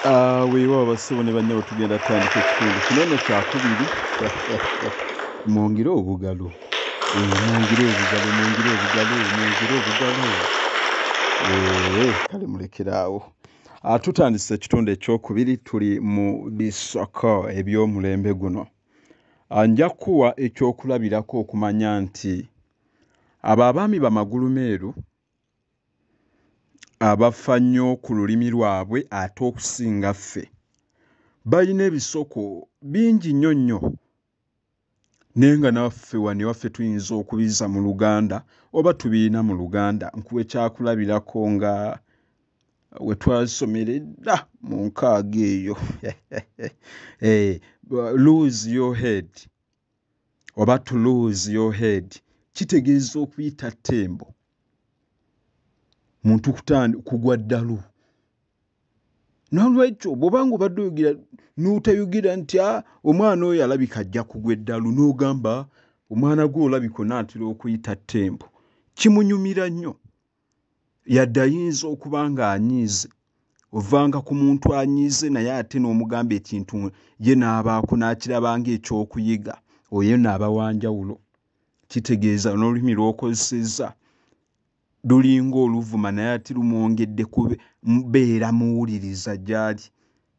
Weewaawo bassebo ne bannyabo tugenda tutandika ekitundu kino nno kyakubiri. Mwongere obugalo. Mwongere obugalo. Kale mulekeraawo. Tutandise ekitundu ekyokubiri tuli mu bisoko eby'omulembe guno. Nja kuwa ekyokulabirako okumanya nti abo abaami bamagulumeeru abafa nnyo ku lulimi lwabwe ate okusinga ffe balina ebisoko bingi nnyo naye nga naffe wano ewaffe tuyinza okubiza mu Luganda oba tubiina mu Luganda. Nkuwa ekyakulabirako nga we twasomera edda mu nkaaga eyo lose your head oba to lose your head kitegeeza okuyita ttembo, muntu kugwa ddalu. Nolwekyo bw'obanga obadde oyogera n'otayogera nti omwana oyo alabika ajja kugwa eddalu n'ogamba omwana gwe olabika onaatera okuyita ttembo, kimunyumira nnyo. Yadde ayinza okuba nga anyiize, ovanga ku muntu anyiize naye ate n'omugamba ekintu ye n'abaako n'akiraba ng'ekyokuyiga, oyo n'aba wanjawulo. Kitegeeza n'olulimi lw'okozesezza lulinga oluvuma naye ate lumwongedde kubeera muwuliriza gy'ali.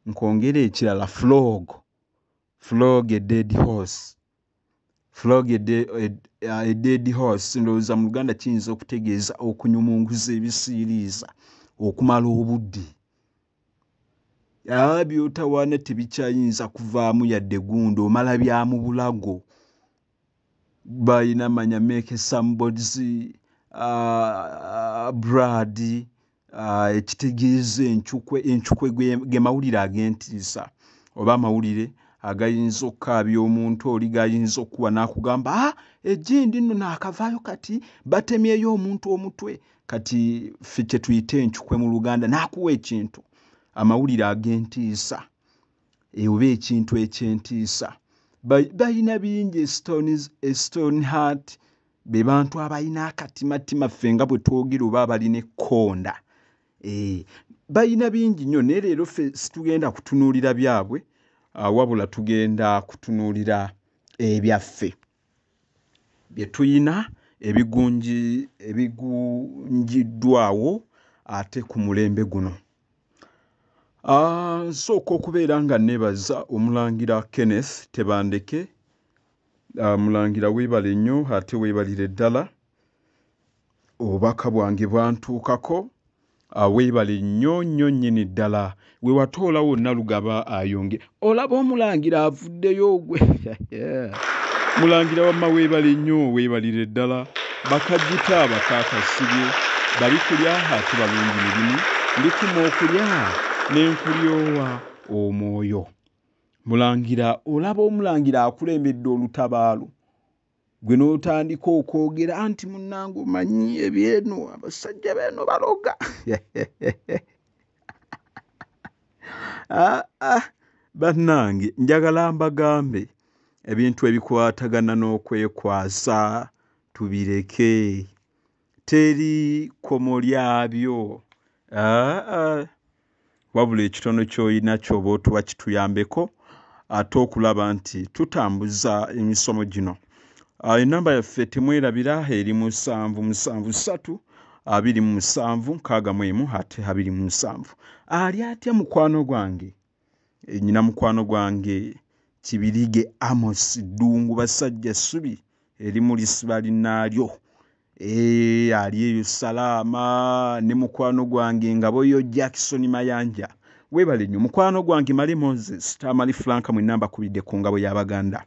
Nkwongera ekirala, flog a dead horse. Flog a dead horse ndowooza mu Luganda kiyinza okutegeeza okunyumunguza ebisiiriiza okumala obudde. By'otawaana tebikyayinza kuvaamu yadde gundi, omala bya mu bulago. Balina manya make somebody's blood, ekitegeeza encukwe ge mawulire ag'entiisa oba amawulire agayinza okukaabya omuntu oli gayinza okuwa n'akugamba ejjindi nno naakavaayo kati batemyeyo omuntu omutwe. Kati ffe kye tuyita encukwe mu Luganda, n'akuwa ekintu, amawulire ag'entiisa oba ekintu eky'entiisa. Balina bingi stone heart, be bantu abalina akatimatima ffe nga bwe twogera oba abalina ekkonda. Balina bingi nnyo naye leero ffe situgenda kutunuulira byabwe, wabula tugenda kutunuulira ebyaffe bye tuyina ebigunjiddwawo ate ku mulembe guno. Nsooka okubeera nga neebaza Omulangira Kenneth Tebandeke. Mulangira weebale nnyo ate weebalire ddala, obubaka bwange bwantuukako. Weebale nnyo nnyini ddala. We watoola wonna Lugaba ayonge. Olaba Omulangira avuddeyo gwe. Mulangira wamma weebale nnyo, weebalire ddala. Bakajjita abakaakasibye bali kulya ate balungi mirimu. Ndikuma okulya n'enkulyowa omwoyo. Mulangira, olaba Omulangira akulembedde olutabaalo. Gwe n'otandika okwogera nti munnange omanyi ebyeno abasajja beeno baloga. Bannange njagala mbagambe ebintu ebikwatagana n'okwekwasa tubireke. Teri kkomo lyabyo. Wabula ekitono ky'olina ky'oba otuwa kituyambeko ate okulaba nti tutambuza emisomo gino. Enamba yaffe temwerabira eri 7732761 ate 27. Ali atya mukwano gwange? Nnyina mukwano gwange Kibirige Amos Ddungu basajja ssubi erimu lisiba linnaalyo. Ali eyo Salaama ne mukwano gwange Ngaboyo Jackson Mayanja. Weebale nnyo mukwano gwange Mali Moses Tamali Franka mu nnamba kubidde ku ngabo y'Abaganda.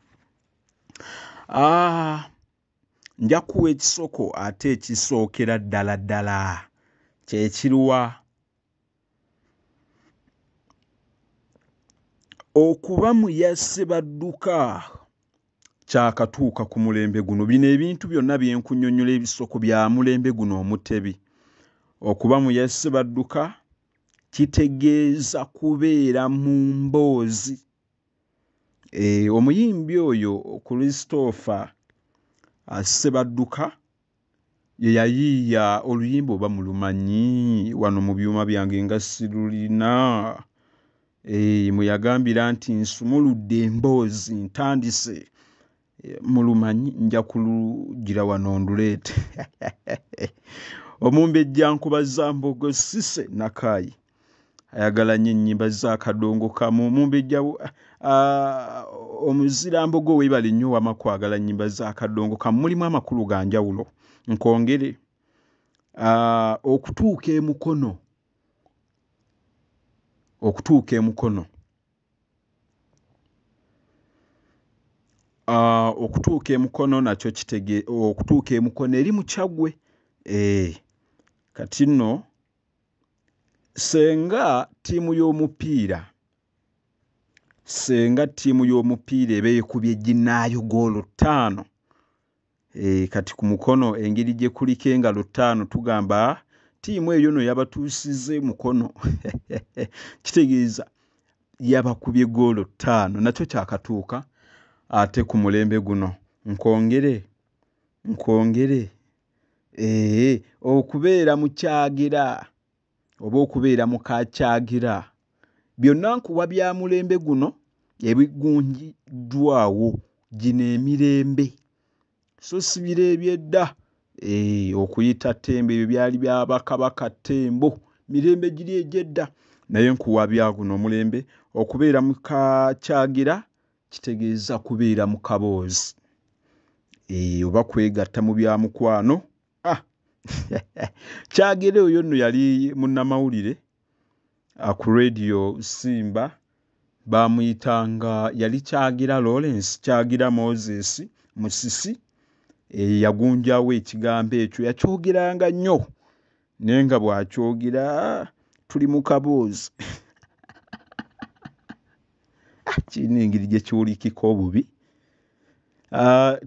Nja kuwa ekisoko ate ekisookera ddala kye kiruwa? Okuba muyasse badduka kyakatuuka ku mulembe guno. Bino ebintu byonna bye nkunnyonnyola ebisoko bya mulembe guno omutebi. Okuba muyasse badduka kitegeeza kubeera mu mboozi. Omuyimbi oyo Christopher Ssebadduka ye yayiiya oluyimba oba mulumanyi wano mu byuma byange nga sirulina. Muyagambira nti nsumuludde emboozi ntandise mulumanyi nja kulugira wano nduleete. Omumbejja Nkuba Zambogo Cissy Nakayi ayagala nnyo ennyimba za kadongo kamu. Omumbejja Omuzirambogo weebale nnyo wama kwagala nnyimba za kadongo kamu. Mulimu amakulu ga njawulo. Nkwongere okutuuka emukono. Okutuuka emukono. Okutuuka emukono nakyo okutuuka emukono eri mu Kyaggwe. Kati nno senga ttiimu y'omupiira eba ekubye ginnaayo goolo 5, kati ku mukono engeri gye kuliko engalo 5 tugamba ttiimu eyo no yabatuusize mukono. Kitegeeza yabakubye goolo 5, nakyo kyakatuuka. Ate ku mulembe guno nkwongere okubeera mu Kyagira oba okubeera mu Kacyagira byonna nkuwa bya mulembe guno ebigunjiddwawo gino emirembe so si bireebye dda. Okuyita Ttembo ebyo byali bya Bakabaka Ttembo, mirembe giri egyedda, naye nkuwa bya guno omulembe. Okubeera mu Kacyagira kitegeeza kubeera mu kaboozi oba kwegatta mu bya mukwano. Kyagira oyo nno yali munnamawulire ku radio Simba, bamuyitanga yali Kyagira Lawrence, Kyagira Moses Musisi. Yagunjawo ekigambo ekyo, yakyogeranga nnyo naye nga bw'akyogera tuli mu kaboozi. Kirina engeri gye kiwulikika obubi.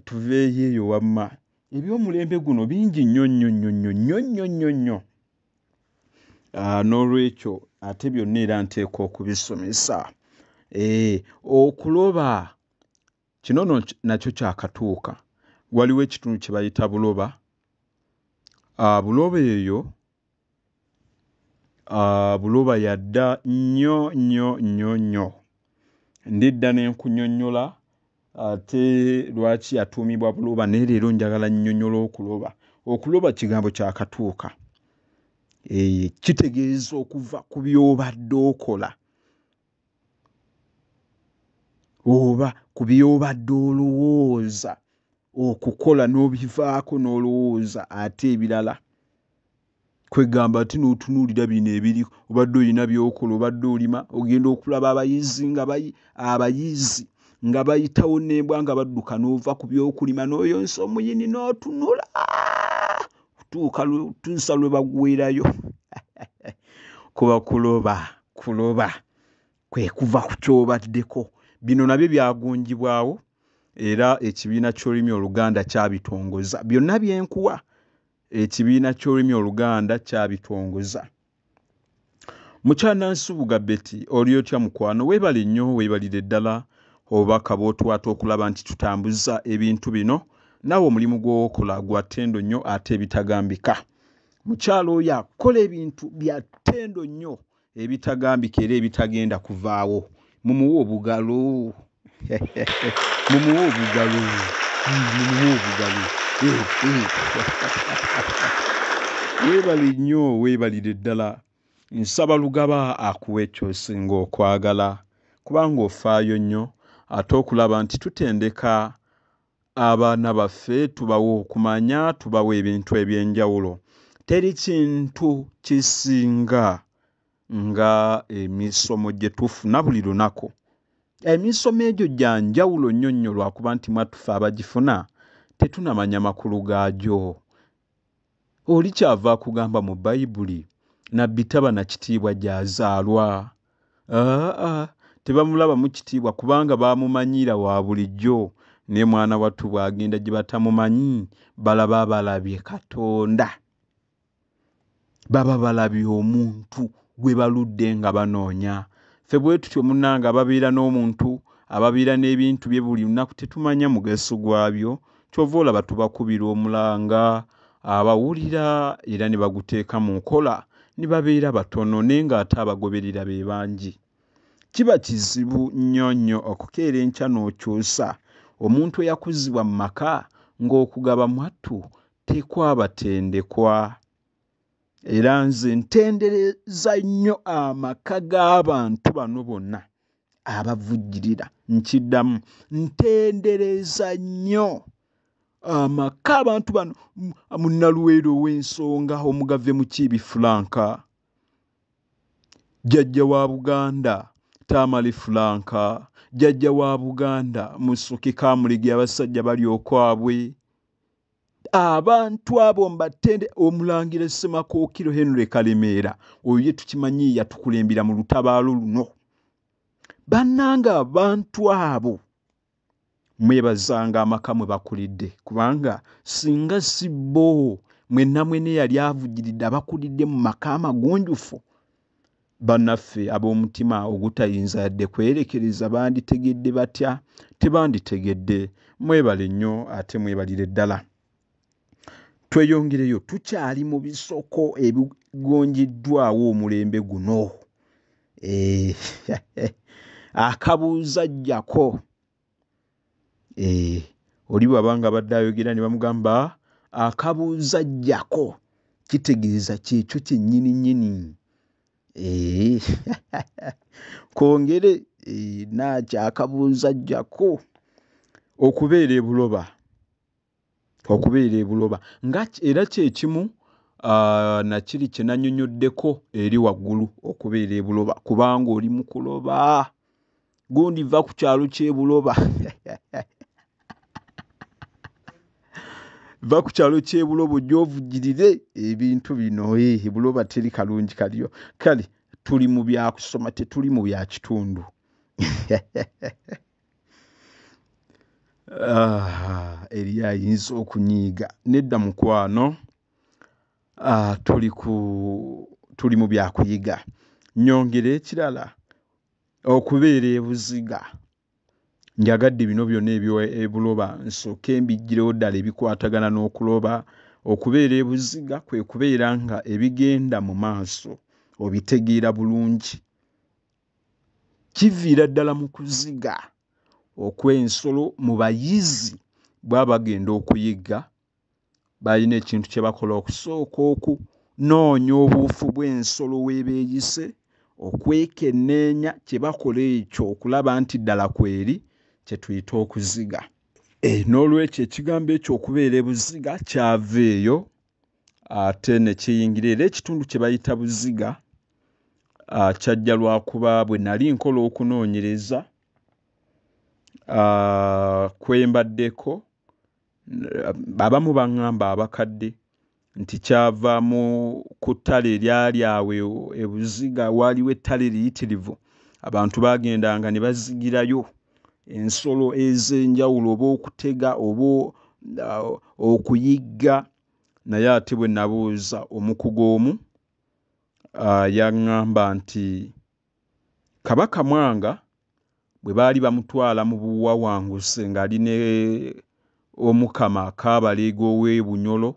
Tuveeyo eyo wamma. Ebyomulembe guno bingi nnyo. N'olwekyo ate byonna era nteeka okubisomesa. Okuloba kino nakyo kyakatuuka. Waliwo ekitundu kye bayita Buloba. Buloba eyo Buloba yadda nnyo. Ndidda ne nkunnyonnyola ate lwaki yatuumibwa Buloba, naye leero njagala nnyonnyola okuloba. Okuloba kigambo kyakatuuka. Kitegeeza okuva ku by'obadde okola oba ku by'obadde olowooza okukola n'obivaako n'olowooza ate ebirala. Kwegamba ati n'otunuulira bino ebiri, obadde olina by'okola, obadde olima, ogenda okulaba abayizi nga bayitawo n'embwa nga badduka n'ova ku by'okulima n'oyonsa omuyini n'otunula tuusa lwe baggweerayo. Kuba kuloba kwe kuva ku ky'obaddeko. Bino nabyo byagunjibwawo era ekibiina ky'olulimi Oluganda kyabitongoza. Byonna byenkuwa ekibiina ky'olulimi Oluganda kyabitongoza. Mukyala Nsubuga Betty, oli otya mukwano? Weebale nnyo, weebalire ddala obubaka bw'otuwaata okulaba nti tutambuza ebintu bino. Naawe omulimu gw'okola gwa ttendo nnyo ate ebitagambika. Mukyala oyo akola ebintu bya ttendo nnyo ebitagambika era ebitagenda kuvaawo. Mumuwe obugalo. Weebale nnyo, weebalire ddala. Nsaba Lugaba akuwa ekyosinga okwagala kubanga ofaayo nnyo ate okulaba nti tutendeka abaana baffe, tubawa okumanya, tubawa ebintu eby'enjawulo. Teri kintu kisinga nga emisomo gye tufuna buli lunaku. Emisomo egyo gya njawulo nnyo lwakuba nti mwattufe abagifuna tetunamanya makulu gaagyo. Oli kyava akugamba mu Bayibuli nabbi taba na kitiibwa gy'azaalwa. Tebamulaba mu kitiibwa kubanga baamumanyira wa bulijjo. Ne mwana wattu bw'agenda gye batamumanyi balaba abalabye Katonda. Baba balabye omuntu gwe baludde nga banoonya. Ffe bwe tutyo munnanga ababeera n'omuntu, ababeera n'ebintu bye buli lunaku tetumanya mugaso gwabyo. Kyova olaba tubakubira omulanga, abawulira era ne baguteeka mu nkola ne babeera batono naye ng'ate abagoberera be bangi. kiba kizibu nnyo okukeera enkya n'okyusa omuntu eyakuzibwa mu maka ng'okugaba mwattu tekwabatendekwa. Era nze ntendereza nnyo amaka g'abantu bano bonna abavujjirira. Nkiddamu, ntendereza nnyo amaka abantu bano. Munnaluweero ow'ensonga Omugave Mukiibi Franka, jjajja wa Buganda Tamale Franka, jjajja wa Buganda Musoke Kamulege, abasajja bali okwabwe. Abantu abo mbatende. Omulangira Ssemakookiro Henry Kalemeera, oyo ye tukimanyi yatukulembera mu lutabaalo luno. Bannanga abantu abo mwebazanga amaka mwe bakulidde, kubanga singa si bo mwenna mwene yali avujjiridde abakulidde mu maka amagunjufu, bannaffe ab'omutima ogutayinza yadde kwerekereza banditegedde batya? Tebanditegedde. Mwebale nnyo ate mwebalire ddala. Tweyongereyo, tukyali mu bisoko ebigonjiddwawo omulembe guno. Akabuuza jjako. Oli bw'abanga badde ayogera ne bamugamba akabuuza jjako, kitegeeza kyekyo kyennyini. Kongere nakyo akabuuza jjako. Okubeera ebuloba. Nga era kyekimu nakiri kye nannyonnyoddeko eri waggulu, okubeera ebuloba, kubanga oli mu kuloba. Gundi va ku kyalo ky'ebuloba. Va ku kyalo ky'ebuloba ojja ovujjirire ebintu bino. Ebuloba teri kalungi kaliyo. Kale tuli mu byakusoma, tetuli mu bya kitundu. Eri ayinza okunyiiga. Nedda mukwano, tuli mu byakuyiga. Nnyongere ekirala, okubeera ebuziga. Njagadde bino byonna ebuloba nsooke mbijjirewo ddala ebikwatagana n'okuloba. Okubeera ebuziga kwe kubeera nga ebigenda mu maaso obitegeera bulungi. Kiviira ddala mu kuziga okw'ensolo. Mu bayizi bw'aba bagenda okuyiga, balina ekintu kye bakola okusooka okunoonya obuufu bw'ensolo weebeeyise, okwekenneenya. Kye bakola ekyo okulaba nti ddala kweri kye tuyita okuziga. N'olwekyo ekigambo ekyo okubeera ebuziga kyava eyo ate ne kiyingira era ekitundu kye bayita buziga. Kyajja lwakuba bwe nali nkola okunoonyereza kwembaddeko, abamu baŋŋamba abakadde nti kyavaamu ku ttale eryali awo ebuziga. Waaliwo ettale eriyitirivu, abantu bagendanga ne bazigirayo ensolo ez'enjawulo, oba okutega oba okuyigga. Naye ate bwe nabuuza omukugu omu yaŋŋamba nti Kabaka Mwanga bwe baali bamutwala mu buwawanguse ng'ali ne Omukama Kaabaleega ow'e Bunyolo,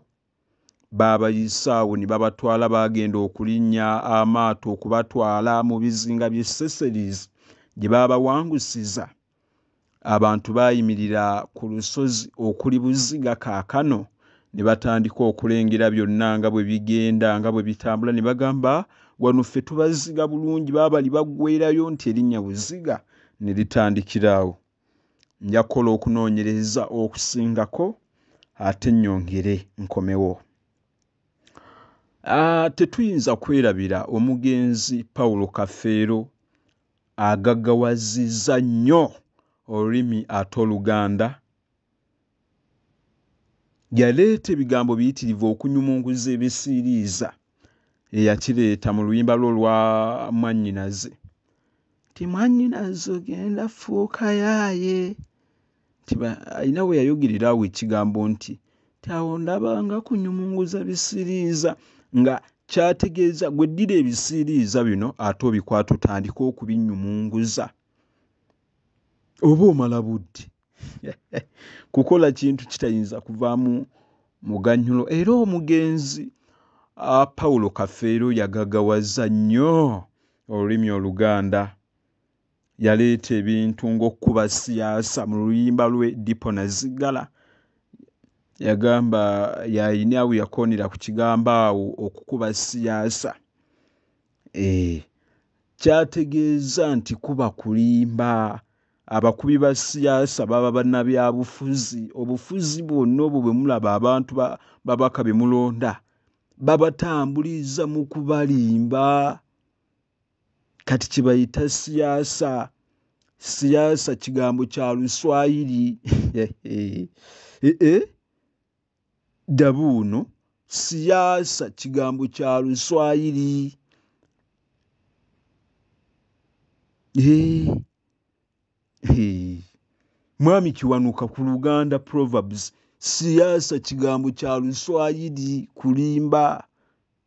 baabayisa awo ne babatwala, bagenda okulinnya amaato okubatwala mu bizinga by'e Seychelles gye baabawangusiza. Abantu baayimirira ku lusozi okuli buziga kaakano ne batandika okulengera byonna nga bwe bigenda, nga bwe bitambula. Ne bagamba wano ffe tubaziga bulungi. Baabali baggwerayo nti erinnya buziga ne litandikiraawo. Nja kukola okunoonyereza okusingako ate nnyongere nkomewo. Tetuyinza kwerabira omugenzi Paulo Kafeero agaggawazizza nnyo olulimi ate Oluganda. Yaleeta ebigambo biyitirivu okunyumunguza ebisiiriiza. Eyakireeta mu luyimba lwe olwa Mwannyinaze. Ti mwannyinaze ogenda fuuka yaaye. Alina we yayogerera awo ekigambo nti awo ndabanga kunyumunguza bisiiriiza, nga kyategeeza gwe ddira ebisiiriiza bino ate obikwata otandika okubinyumunguza. Oba omala budde. Kukola kintu kitayinza kuvaamu muganyulo. Era omugenzi Paulo Kafeero yagaggawaza nnyo olulimi Oluganda. yaleeta ebintu ng'okkuba siyaasa mu luyimba lwe Dipo Nazigala. Yagamba yayina awo yakoonera ku kigambo awo okukuba siyaasa. Kyategeeza nti kuba kulimba. Abakubi ba siyaasa baba bannabyabufuzi. Obufuzi bwonna obwo bwe mulaba abantu babaka be mulonda babatambuliza mu kubalimba. Kati kibayita siyaasa. Siyaasa kigambo kya Luswayiri. Dabuno siyaasa kigambo kya Luswayiri. Mwami Kiwanuka ku Luganda Proverbs, siyaasa kigambo kya Luswayiri, kulimba.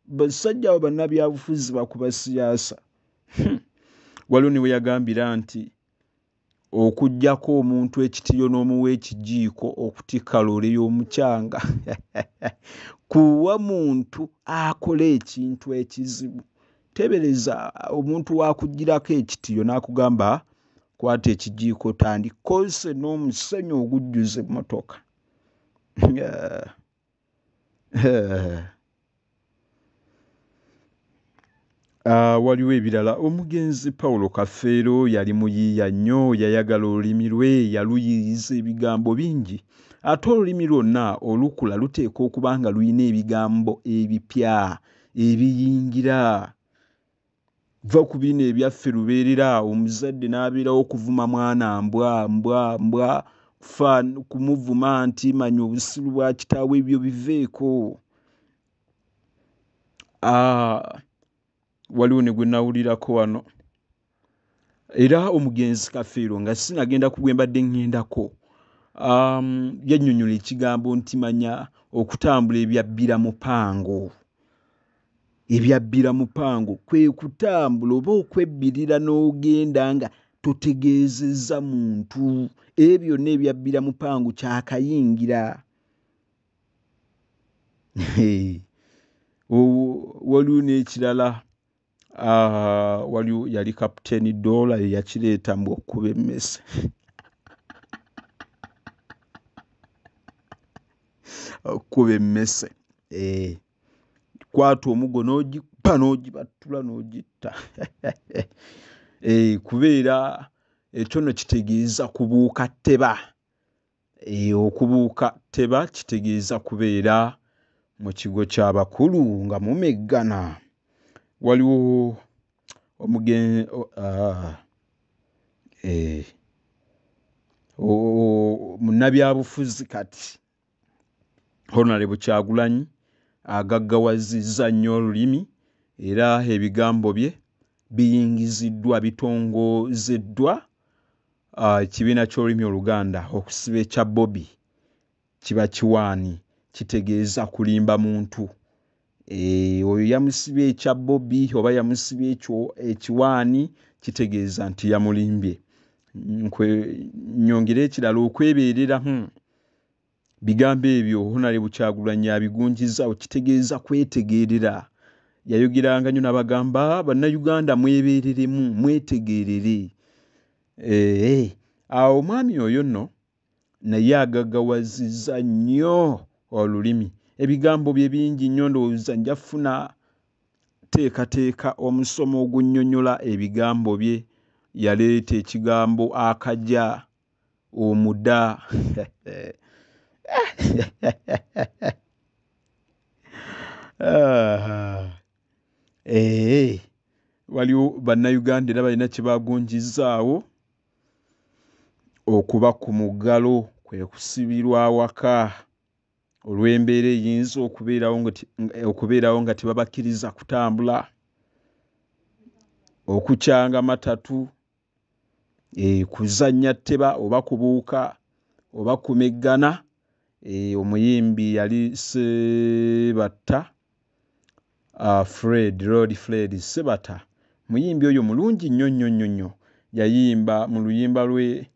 Basajja abo bannabyabufuzi bakuba siyaasa. Waliwo ne we yagambira nti okuggyako omuntu ekitiyo n'omuwa ekijiiko okutikka loole y'omukyanga. Kuwa muntu akola ekintu ekizibu. Tebereza omuntu wakugirako ekitiyo n'akugamba kwata ekijiiko tandikose n'omusenyu ogujjuza emmotoka. Waliwo ebirala. Omugenzi Paulo Kafeero yali muyiiya nnyo, yayagala olulimi lwe, yaluyiriza ebigambo bingi. Ate olulimi lwonna olukula luteeka okuba nga luyina ebigambo ebipya ebiyingira. Va ku bino ebyaffe lubeerera, omuzadde n'abeerawo okuvuma mwana mbwa kumuvuma nti manya obusiru bwa kitaawe, ebyo biveeko. Waliwo ne gwe nawulirako wano. Era omugenzi Kafeero nga sinagenda ku gwe mbadde ŋŋendako, yannyonnyola ekigambo nti manya okutambula ebyabbira mupango. Ebyabbira mupango kwe kutambula oba okwebbirira n'ogenda nga totegeezezza muntu. Ebyo byonna ebyabbira mupango kyakayingira. Waliwo n'ekirala. Waliwo yali Kapiteeni Doola ye yakireeta mbu okkuba emmese. Okkuba emmese. Kwata omugo n'ogippa n'ogibattula n'ogitta. Kubeera ekyo nno kitegeeza kubuuka tteba. Okubuuka tteba kitegeeza kubeera mu kigo ky'abakulu nga mumeggana. Waliwo munnabyabufuzi kati Honorable Kyagulanyi agaggawazizza nnyo olulimi, era ebigambo bye biyingiziddwa, bitongozeddwa. Ekibiina ky'olulimi Oluganda okusiba ekya Bobby kiba kiwaani, kitegeeza kulimba muntu. Oyo yamusibye ekya Bobby oba yamusibye ekiwaani, kitegeeza nti yamulimbye. Nyongera ekirala okwebeerera. Bigambo ebyo Honorable Kyagulanyi abigunjizaawo, kitegeeza kwetegeerera. Yayogeranga nnyo n'abagamba bannayuganda mwebeereremu, mwetegeerere. Awo omwami oyo nno naye agaggawazizza nnyo olulimi. Ebigambo bye bingi nnyo, ndowooza nja funa teekateeka omusomo ogunnyonnyola ebigambo bye. Yaleeta ekigambo akaja, omuda. Waliwo bannayuganda era balina kye bagunjizzaawo, okuba ku muggalo kwe kusibirwa awaka olw'embeera eyinza okubeerawo nga tebabakkiriza kutambula. Okukyanga matatu, kuzannya tteba oba kubuuka oba kumeggana. Omuyimbi yali Sebatta Lord Fred Sebatta. Muyimbi oyo mulungi nnyo. Yayimba mu luyimba lwe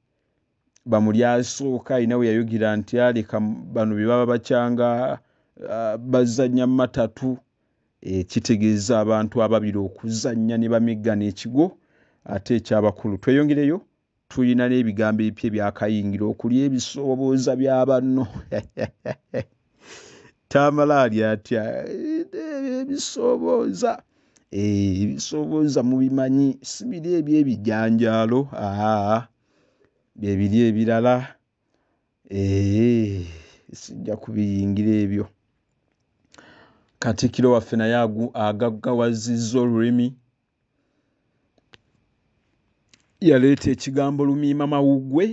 bamuli asooka, ayina we yayogera nti aleka bano bye baba bakyanga bazannya matatu. Kitegeeza abantu ababiri okuzannya ne bameggana ekigo ate ekyabakulu tweyongereyo tulina n'ebigambo ebipya byakayingira okuli ebisoobooza bya banno tamalaali atya ebisoobooza ebisoobooza mubimanyi si biri ebyebijanjaalo byebiri ebirala sijja kubiyingira ebyo. Katikkiro waffe naye agaggawazizza olulimi yaleeta ekigambo lumiima mawuggwe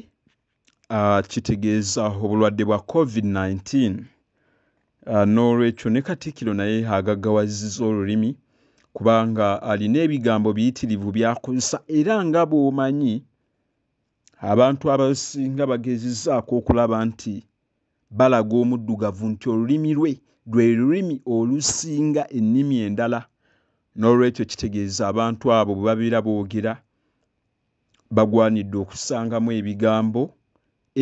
kitegeeza obulwadde bwa COVID-19 n'olwekyo ne Katikkiro naye agaggawazizza olulimi kubanga alina ebigambo biyitirivu byakozesa era nga bw'omanyi abantu abasinga bagezezzaako okulaba nti balaga omuddugavu nti olulimi lwe lulimi olusinga ennimi endala n'olwekyo kitegeeza abantu abo bwe babeera boogera bagwanidde okusangamu ebigambo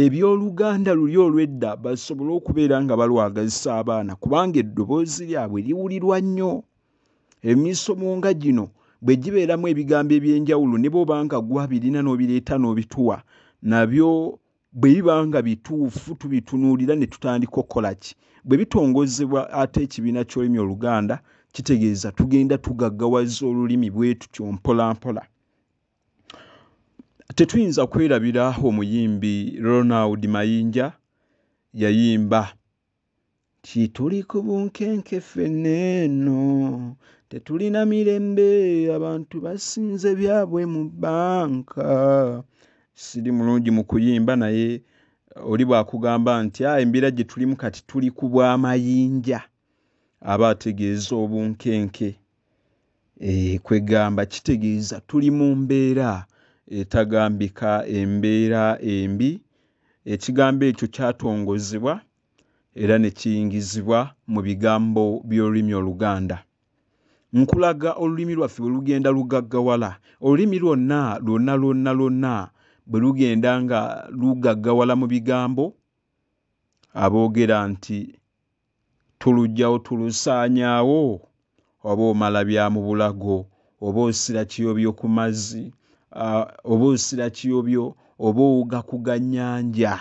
eby'Oluganda luli olw'edda basobole okubeera nga balwagazisa abaana kubanga eddoboozi lyabwe liwulirwa nnyo. Emisomo nga gino bwe gibeeramu ebigambo eby'enjawulo ne bw'oba nga gwabirina n'obireeta n'obituwa nabyo bwe biba nga bituufu tubitunuulira ne tutandika okukola ki bwe bitongozebwa ate ekibiina ky'olulimi Oluganda kitegeeza tugenda tugaggawaza olulimi bwe tutyo mpola mpola. Tetuyinza kwerabira omuyimbi Ronald Mayinja yayimba ti tuli ku bunkenke ffenna eno tetulina mirembe abantu basinze byabwe mu bbanka. Siri mulungi mu kuyimba naye oli bwakugamba nti embeera gye tulimu kati tuli ku bw'amayinja aba ategeeza obunkenke. Kwegamba kitegeeza tuli mu mbeera etagambika, embeera embi. Ekigambo ekyo kyatongozebwa era ne kiyingizibwa mu bigambo by'olulimi Oluganda. Nkulaga olulimi lwaffe bwe lugenda lugaggawala, olulimi lwonna bwe lugenda nga lugaggawala mu bigambo, aboogera nti tuluggyawo tulusaanyaawo, oba omala bya mu bulago, oba osira kiyobyo ku mazzi, oba osira kiyobyo, oba owuga ku gannyanja.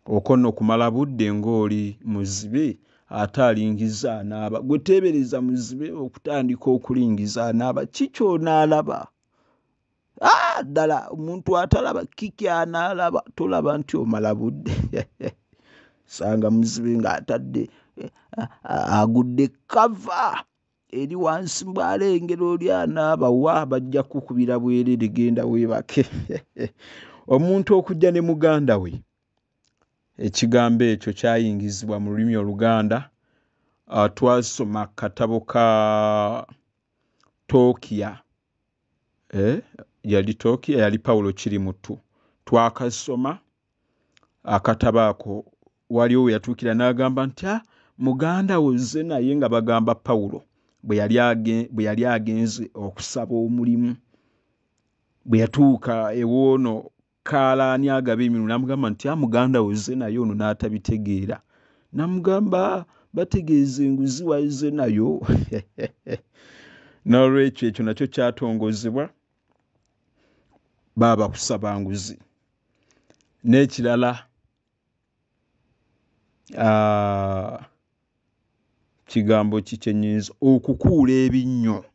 Okwo nno kumala budde ng'oli muzibe ate alingiza anaaba. Gwe teebereza muzibe okutandika okulingiza anaaba kikyonaalaba. Ddala omuntu atalaba kiki anaalaba tolaba nti omala budde. Sanga muzibe ng'atadde agudde kava eri wansi bw'alengera oli anaaba wa bajja kukubira bwerere genda weebake. Omuntu okujja ne muganda we ekigambo ekyo kyayingizibwa mu lulimi Oluganda. Twasoma katabo ka Tokiya, yali Tokiya yali Pawulo Kirimuttu. Twakasoma akatabo ako waliwo we yatuukira n'agamba nti muganda wozze naye nga bagamba Pawulo bwe yali agenze okusaba omulimu. Bwe yatuuka ewoono kaalaani agaba emirimu n'amugamba nti muganda wozze naye ono n'atabitegeera. N'amugamba bategeeza enguzi wazze nayo. N'olwekyo ekyo nakyo kyatongozebwa baaba kusaba nguzi. N'ekirala kigambo kikyenyiza okukuula ebinnyo.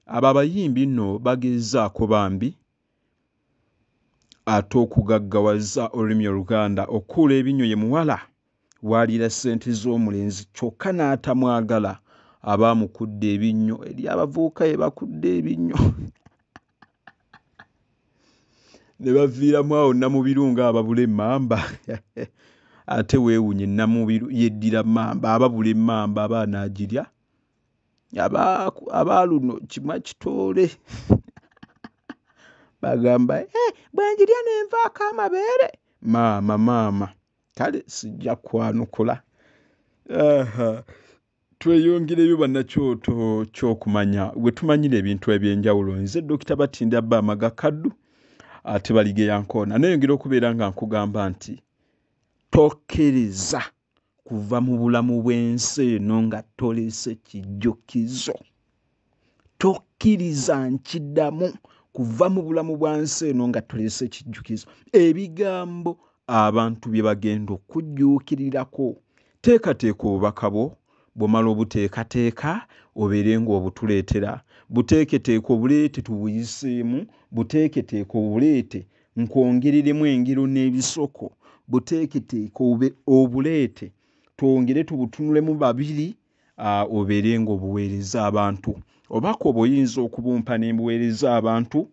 Abo abayimbi nno bagezaako bambi ate okugaggawaza olulimi Oluganda. Okukuula ebinnyo ye muwala waalira ssente z'omulenzi kyokka n'atamwagala abaamukudde ebinnyo. Eri abavubuka ye bakudde ebinnyo ne baviiramu awo Namubiru ng'ababula emmamba. Ate weewunye Namubiru yeddira mmamba, ababula emmamba aba anaagirya. Abaaluno kimwa kitoole bagamba bwe njirya n'envaako amabeere. Maama kale sijja kwanukula. Tweyongereyo bannakyoto ky'okumanya bwe tumanyira ebintu eby'enjawulo. Nze Dr. Batinde Abba Magakaddu ate Baligeya Nkoona. Nayongera okubeera nga nkugamba nti tokkiriza kuva mu bulamu bw'ensi eno nga tolese kijjukizo. Tokkiriza nkiddamu kuva mu bulamu bwa nsi eno nga tuleese ekijjukizo ebigambo abantu bye bagenda okujjuukirirako. Teekateeka obubaka bwo, bw'omala obuteekateeka obeere ng'obutuleetera. Buteeketeeka obuleete tubuyiseemu, buteeketeeka obuleete nkwongereremu engero n'ebisoko, buteeketeeka obuleete twongere tubutunulemu babiri, obeere ng'obuweereza abantu. Obubaka obwo oyinza okubumpa ne mbuweereza abantu,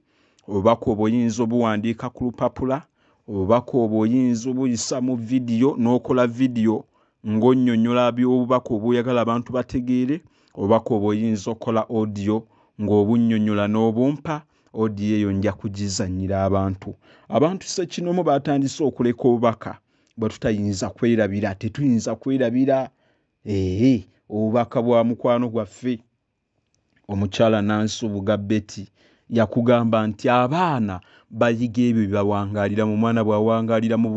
obubaka obwo oyinza obuwandiika ku lupapula, obubaka obwo oyinza obuyisa mu vidiyo n'okola vidiyo ng'onnyonnyola by'obubaka obw'oyagala abantu bategeere, obubaka obwo oyinza okola audio ng'obunnyonnyola n'obumpa. Audio eyo nja kugizannyira abantu. Abantu ssekinomu batandise okuleka obubaka bwe tutayinza kwerabira, tetuyinza kwerabira. Obubaka bwa mukwano gwaffe omukyala Nansi Obuga Betty yakugamba nti abaana bayiga ebyo bibawangaalira mu mwana bw'awangaalira mu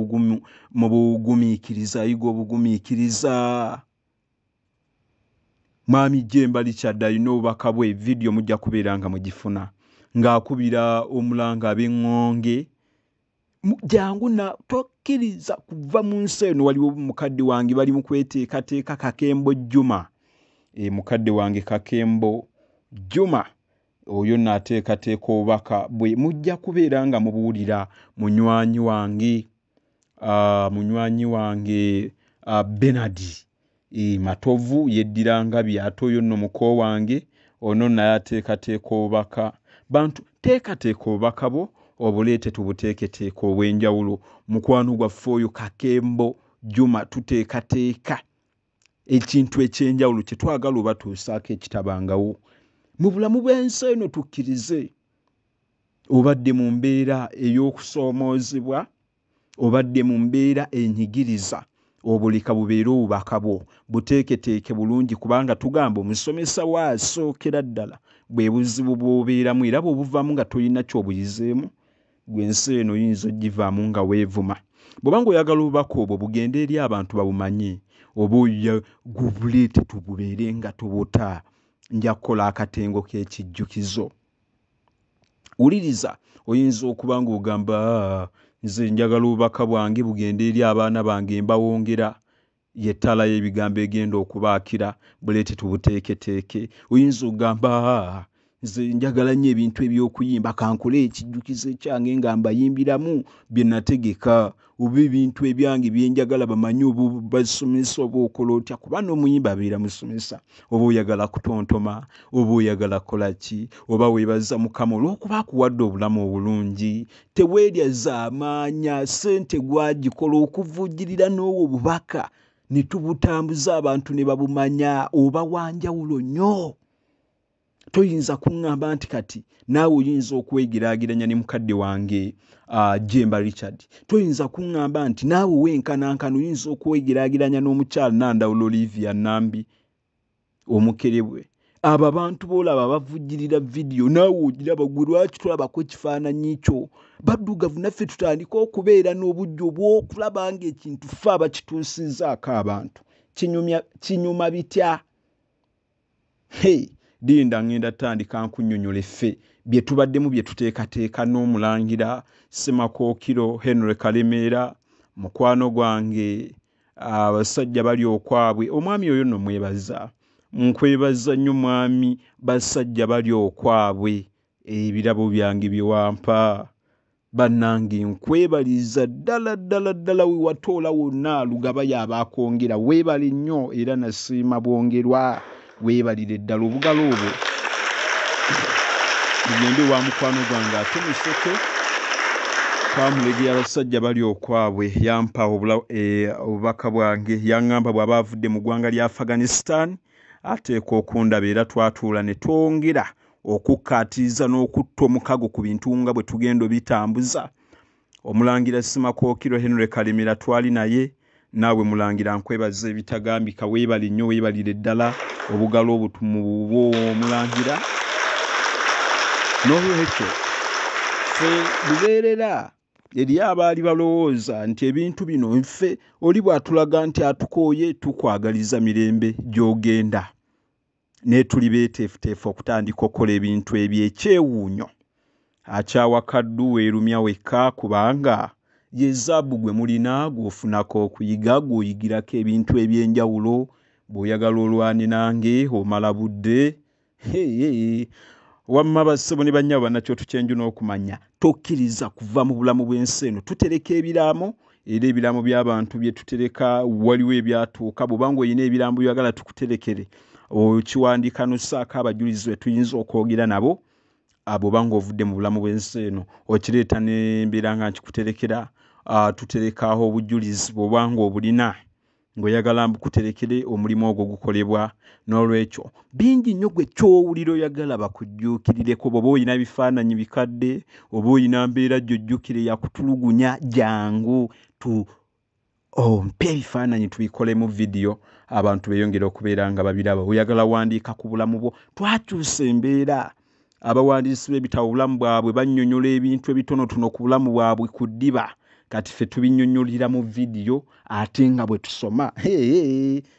bugumiikiriza, ayiga obugumiikiriza. Mwami Jemba Richard alina obubaka bwe, vidiyo mujja kubeera nga mugifuna ng'akubira omulanga ab'eŋŋonge. Jangu na tokkiriza kuva mu nsi eno. Waliwo mukadde wange bali mu kweteekateeka Kakembo Juma. Mukadde wange Kakembo Juma oyo n'ateekateeka obubaka bwe mujja kubeera nga mubuulira munywanyi wange Bernard Matovu yeddira Ngabi. Ate oyo nno muko wange ono naye ateekateeka obubaka. Bantu teekateeka obubaka bwo obuleete tubuteeketeeka obw'enjawulo. Mukwano gwaffe oyo Kakembo Juma tuteekateeka ekintu eky'enjawulo kye twagala oba tuusaako ekitabangawo mu bulamu bw'ensi eno. Tukkirize obadde mu mbeera ey'okusoomoozebwa, obadde mu mbeera enyigiriza, obuleka bubeere obubaka bwo buteeketeeke bulungi, kubanga tugamba omusomesa waasookera ddala bwe buzibu bw'obeeramu era bw'obuvamu nga tolina ky'obuyizeemu, gwe ensi eno oyinza ogivaamu nga weevuma. Bw'oba ng'oyagala obubaka obwo bugende eri abantu babumanye, oba oya gubuleete tububeere nga tubuta. Nja kukola akatengo k'ekijjukizo. Wuliriza, oyinza okuba ng'ogamba nze njagala obubaka bwange bugende eri abaana bange mbawongera, yettala y'ebigambo egenda okubaakira, buleete tubuteeketeeke. Oyinza okugamba nze njagala nnyo ebintu eby'okuyimba, kankole ekijjukizo ekyange nga mbayimbiramu bye nategeka, oba ebintu ebyange bye njagala bamanyi oba basomesa oba okola otya, kuba n'omuyimba abeera musomesa. Oba oyagala kutontoma, oba oyagala kola ki, oba weebaza Mukama olw'okuba akuwadde obulamu obulungi. Teweeryaza amaanya, ssente gwagikola okuvujjirira n'obwo obubaka ne tubutambuza abantu ne babumanya. Oba wanjawulo nnyo. Toyinza kuŋŋamba nti kati naawe oyinza okwegeraageranya ne mukadde wange Jemba Richard. Toyinza kuŋŋamba nti naawe wenkanankana oyinza okwegeraageranya n'omukyala Nandawulo Olivia Nambi omukerebwe. Abo abantu boolaba bavujjirira vidiyo naawe ogiraba, gwe lwaki tolabako ekifaananyi kyo? Baddugavu naffe tutandika okubeera n'obujjo bw'okulaba ng'ekintu ffe abakituusizzaako abantu kinyuma bitya? Linda ngenda tandika nkunnyonnyola ffe bye tubaddemu bye tuteekateeka n'omulangira Ssemakookiro Henry Kalemeera, mukwano gwange abasajja bali okwabwe. Omwami oyo nno mwebaza, nkwebaza nnyo mwami, basajja bali okwabwe, ebirabo byange bye wampa bannange nkwebaliza ddala we watoola wonna Lugaba y'abaakongera. Weebale nnyo era nasiima bwongerwa. Weebalire ddala obugalo obwo bugende wa mukwano gwange ate Museke twamulegera abasajja bali okwabwe. Yampa obubaka bwange, yaŋŋamba bw'aba avudde mu ggwanga lya Afghanistan ateeka okundaba, era twatuula ne twongera okukkaatiza n'okutta omukago ku bintu nga bwe tugenda bitambuza. Omulangira Ssemakookiro Henry Kalemeera twali naye. Naawe mulangira nkwebaza ebitagambika, weebale nnyo, weebalire ddala obugalo obutumubo omulangira. N'olwekyo ffe lubeerera eri abaali balowooza nti ebintu bino nfe oli bw'atulaga nti atukooye tukwagaliza mirembe gy'ogenda, naye tuli beeteefuteefu okutandika okukola ebintu eby'ekyewuunyo. akyawa kaddu weerumya wekka kubanga ye zaabu gwe mulina gw'ofunako okuyiga gw'oyigirako ebintu eby'enjawulo bw'oyagala olwane nange omala budde. Wamma bassebo ne bannyabo bannakyo tukyenju n'okumanya tokkiriza kuva mu bulamu bw'ensi eno tutereka ebiraamo era ebiraamo by'abantu bye tutereka waliwo ebyatuuka bw'obanga olina ebiraamo byagala tukuterekere okiwandiika n'ossaako abajulizi be tuyinza okwogera nabo abo banga ovudde mu bulamu bw'ensi eno okireeta n'embeera nga nkikuterekera tuterekaho obujulizi bw'obanga obulina ng'oyagala mbukuterekere omulimu ogwo gukolebwa. N'olwekyo bingi nnyo gwe kyowulira oyagala bakujjuukirireko bw'oba olina ebifaananyi bikadde oba olina mbeera gy'ojjukire yakutulugunya jangu ompe ebifaananyi tubikolemu vidiyo abantu beeyongera okubeera nga babiraba. Oyagala wandiika ku bulamu bwo twakyusa embeera. Abawandiisi b'ebitabo obulamu bwabwe bannyonnyola ebintu ebitonotono ku bulamu bwabwe ku ddiba kati ffe tubinnyonnyolera mu vidiyo ate nga bwe tusoma.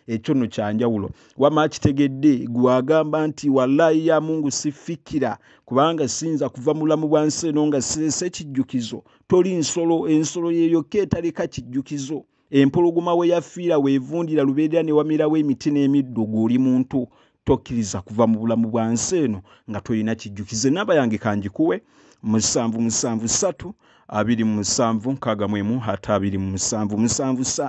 Ekyo nno kyanjawulo. Wamma kitegedde gwagamba nti wallahi ya Mungu sifikira kubanga siyinza kuva mu bulamu bwa nsi eno nga sirese kijjukizo. Toli nsolo, ensolo yeeyokka etaleka kijjukizo. Empologoma we yafiira weevundira lubeerera ne wamerawo emiti n'emiddo gw'oli muntu. Tokkiriza kuva mu bulamu bwa nsi eno nga tolina kijjukizo. Namba yange kangikuwe 773 27 61 27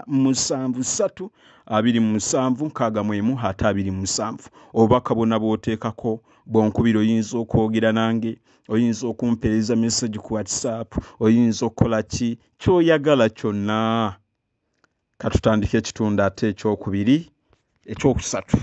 773 27 61 obubaka bwonna bw'oteekako bw'onkubira oyinza okwogera nange oyinza okumpeereza message ku WhatsApp oyinza okukola ki ky'oyagala kyonna. Katutandike ekitundu ate ekyokubiri ekyokusatu.